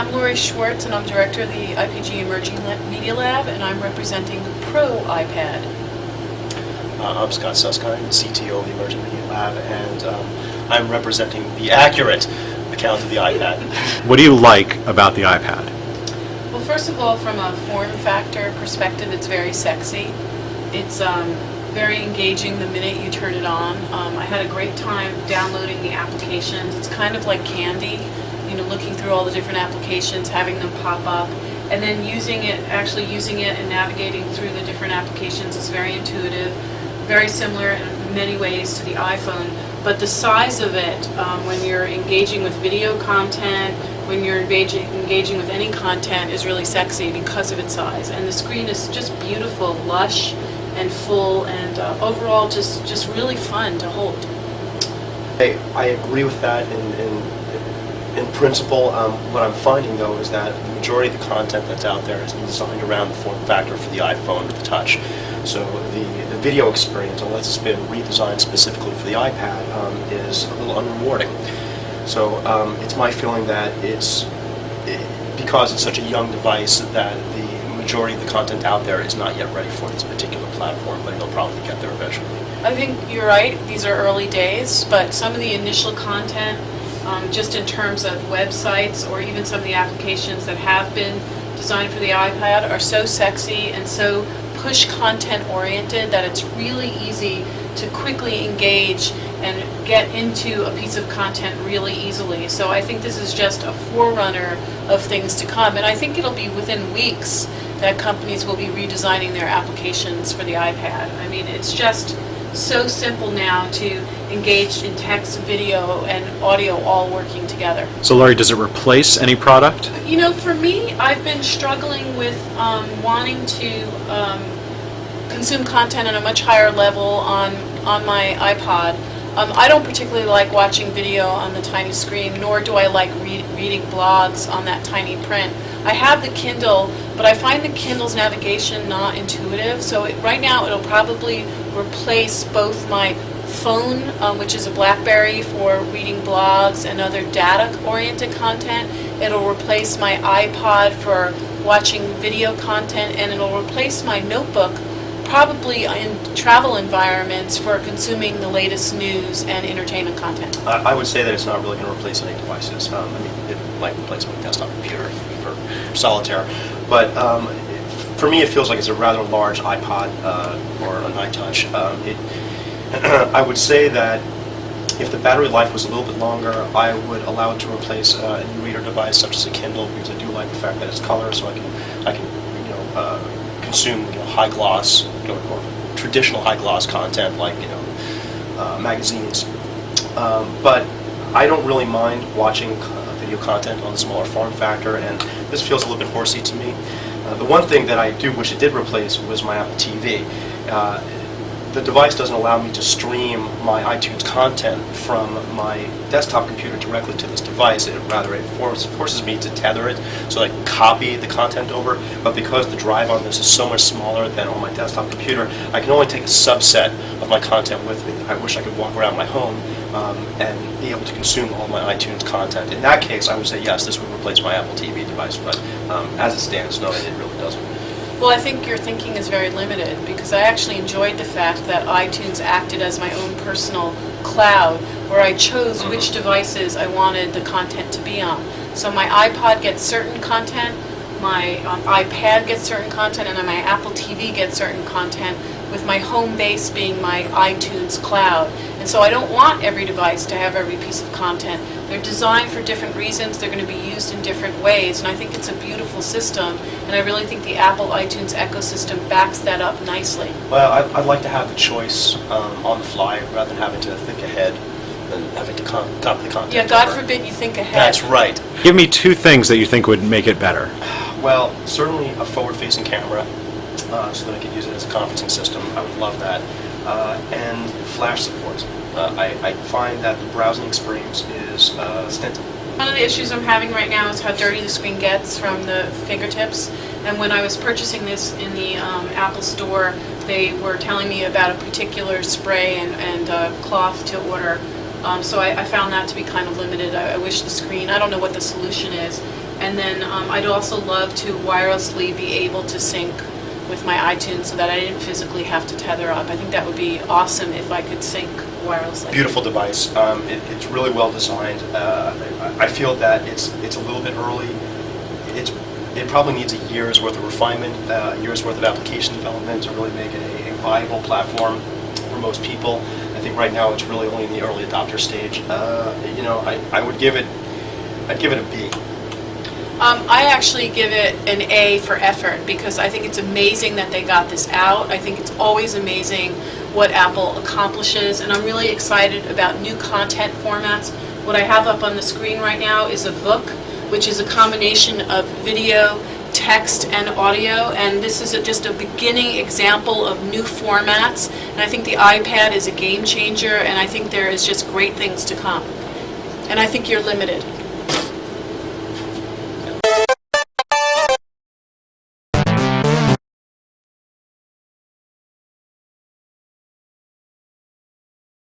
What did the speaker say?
I'm Lori Schwartz, and I'm director of the IPG Emerging Media Lab, and I'm representing the Pro iPad. I'm Scott Susskind, CTO of the Emerging Media Lab, and I'm representing the accurate account of the iPad. What do you like about the iPad? Well, first of all, from a form factor perspective, it's very sexy. It's very engaging the minute you turn it on. I had a great time downloading the applications. It's kind of like candy, looking through all the different applications, having them pop up, and then actually using it and navigating through the different applications is very intuitive, very similar in many ways to the iPhone. But the size of it, when you're engaging with video content, when you're engaging with any content, is really sexy because of its size. And the screen is just beautiful, lush, and full, and overall just really fun to hold. I agree with that in principle. What I'm finding, though, is that the majority of the content that's out there is designed around the form factor for the iPhone with the touch. So the video experience, unless it's been redesigned specifically for the iPad, is a little unrewarding. So it's my feeling that because it's such a young device, that the majority of the content out there is not yet ready for this particular platform, but it'll probably get there eventually. I think you're right. These are early days, but some of the initial content, just in terms of websites or even some of the applications that have been designed for the iPad, are so sexy and so push content oriented that it's really easy to quickly engage and get into a piece of content really easily. So I think this is just a forerunner of things to come, and I think it'll be within weeks that companies will be redesigning their applications for the iPad. I mean, it's just so simple now to engage in text, video, and audio all working together. So Laurie, does it replace any product? For me, I've been struggling with wanting to consume content at a much higher level on my iPod. I don't particularly like watching video on the tiny screen, nor do I like reading blogs on that tiny print. I have the Kindle, but I find the Kindle's navigation not intuitive, so right now it'll probably replace both my phone, which is a BlackBerry for reading blogs and other data-oriented content. It'll replace my iPod for watching video content, and it'll replace my notebook probably in travel environments for consuming the latest news and entertainment content. I would say that it's not really going to replace any devices. It might replace my desktop computer for solitaire, but for me it feels like it's a rather large iPod or an iTouch. I would say that if the battery life was a little bit longer, I would allow it to replace an e-reader device such as a Kindle, because I do like the fact that it's color, so I can consume high gloss or traditional high gloss content like magazines. But I don't really mind watching video content on the smaller form factor, and this feels a little bit horsey to me. The one thing that I do wish it did replace was my Apple TV. The device doesn't allow me to stream my iTunes content from my desktop computer directly to this device. It forces me to tether it so I can copy the content over, but because the drive on this is so much smaller than on my desktop computer, I can only take a subset of my content with me. I wish I could walk around my home and be able to consume all my iTunes content. In that case, I would say yes, this would replace my Apple TV device, but as it stands, no, it really doesn't. Well, I think your thinking is very limited, because I actually enjoyed the fact that iTunes acted as my own personal cloud, where I chose which devices I wanted the content to be on. So my iPod gets certain content, my iPad gets certain content, and then my Apple TV gets certain content, with my home base being my iTunes cloud. And so I don't want every device to have every piece of content. They're designed for different reasons. They're going to be used in different ways, and I think it's a beautiful system, and I really think the Apple iTunes ecosystem backs that up nicely. Well, I'd like to have the choice on the fly rather than having to think ahead and having to copy the content. Yeah, God forbid you think ahead. That's right. Give me two things that you think would make it better. Well, certainly a forward-facing camera, so that I could use it as a conferencing system. I would love that. And flash support. I find that the browsing experience is stinted. One of the issues I'm having right now is how dirty the screen gets from the fingertips. And when I was purchasing this in the Apple store, they were telling me about a particular spray and cloth to order. So I found that to be kind of limited. I wish the screen, I don't know what the solution is, And then I'd also love to wirelessly be able to sync with my iTunes so that I didn't physically have to tether up. I think that would be awesome if I could sync wirelessly. Beautiful device. It's really well designed. I feel that it's a little bit early. It probably needs a year's worth of refinement, a year's worth of application development to really make it a viable platform for most people. I think right now it's really only in the early adopter stage. I would give it. I'd give it a B. I actually give it an A for effort because I think it's amazing that they got this out. I think it's always amazing what Apple accomplishes, and I'm really excited about new content formats. What I have up on the screen right now is a book, which is a combination of video, text, and audio, and this is just a beginning example of new formats, and I think the iPad is a game changer, and I think there is just great things to come. And I think you're limited.